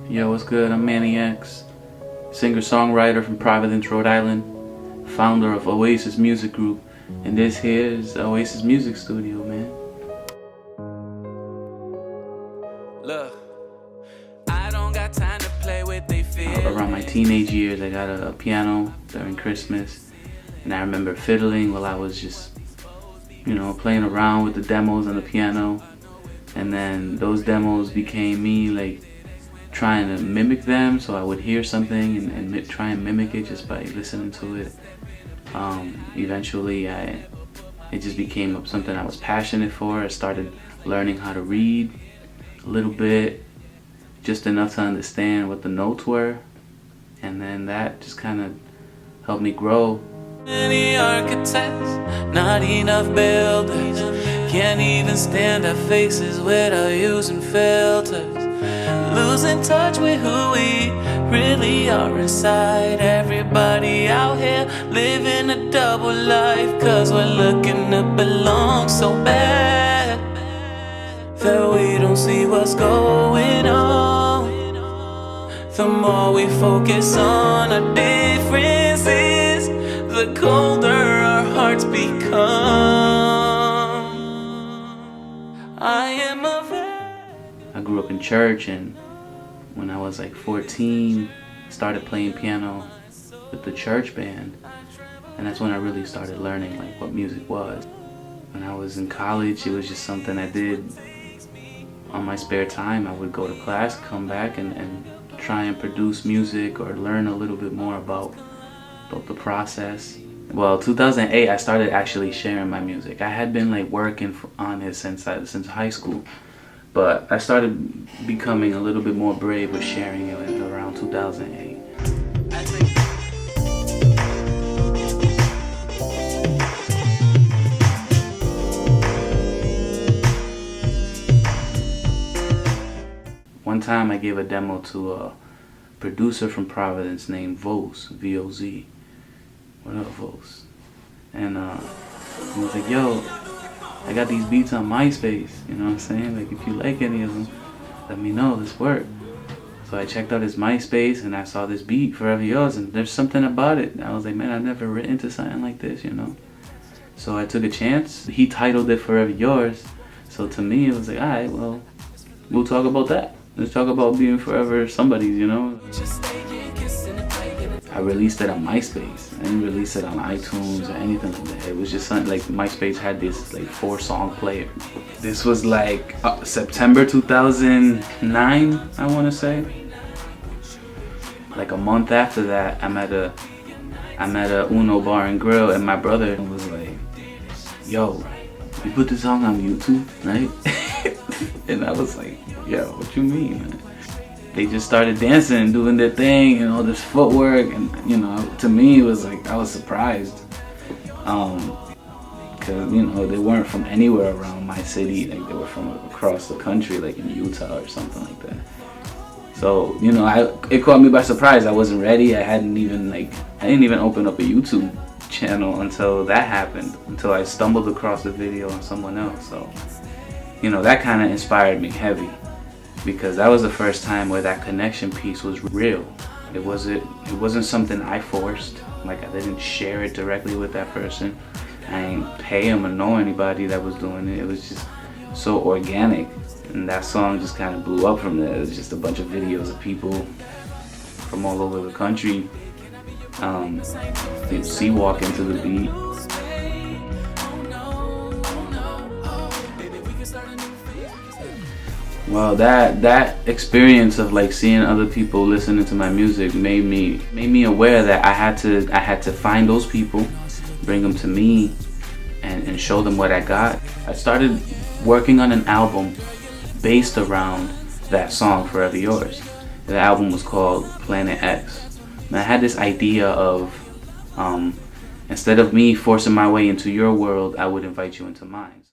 Yo, what's good? I'm Manny X, singer-songwriter from Providence, Rhode Island, founder of OASYS Music Group, and this here is the OASYS Music Studio, man. Look, I don't got time to play with they feel. Around my teenage years, I got a piano during Christmas, and I remember fiddling while I was just, playing around with the demos on the piano, and then those demos became me, like, trying to mimic them, so I would hear something and try and mimic it just by listening to it. Eventually, it just became something I was passionate for. I started learning how to read a little bit, just enough to understand what the notes were, and then that just kind of helped me grow. Many architects, not enough builders, can't even stand our faces without using filters. Losing touch with who we really are inside. Everybody out here living a double life, 'cause we're looking to belong so bad that we don't see what's going on. The more we focus on our differences, the colder our hearts become. I grew up in church, and when I was like 14, I started playing piano with the church band, and that's when I really started learning like what music was. When I was in college, it was just something I did on my spare time. I would go to class, come back, and try and produce music or learn a little bit more about the process. Well, 2008, I started actually sharing my music. I had been like working on it since high school, but I started becoming a little bit more brave with sharing it around 2008. One time I gave a demo to a producer from Providence named Vos, V-O-Z. What up, Vos? And he was like, yo, I got these beats on MySpace, you know what I'm saying? Like, if you like any of them, let me know, let's work. So I checked out his MySpace and I saw this beat, Forever Yours, and there's something about it. I was like, man, I've never written to something like this, you know? So I took a chance. He titled it Forever Yours. So to me, it was like, all right, well, we'll talk about that. Let's talk about being forever somebody's, you know? I released it on MySpace. I didn't release it on iTunes or anything like that. It was just something like MySpace had this like 4-song player. This was like September 2009, I want to say. Like a month after that, I'm at a Uno Bar and Grill, and my brother was like, yo, you put this song on YouTube, right? And I was like, yo, what you mean, man? They just started dancing, doing their thing, and all this footwork, and to me it was like I was surprised, because they weren't from anywhere around my city. Like they were from across the country, like in Utah or something like that. So it caught me by surprise. I wasn't ready. I didn't even open up a YouTube channel until that happened. Until I stumbled across the video on someone else. So that kind of inspired me heavy, because that was the first time where that connection piece was real. It wasn't something I forced. Like, I didn't share it directly with that person. I didn't pay him or know anybody that was doing it. It was just so organic, and that song just kind of blew up from there. It was just a bunch of videos of people from all over the country sea walking to the beat. Well, that experience of like seeing other people listening to my music made me aware that I had to find those people, bring them to me, and show them what I got. I started working on an album based around that song, Forever Yours. The album was called Planet X. And I had this idea of instead of me forcing my way into your world, I would invite you into mine.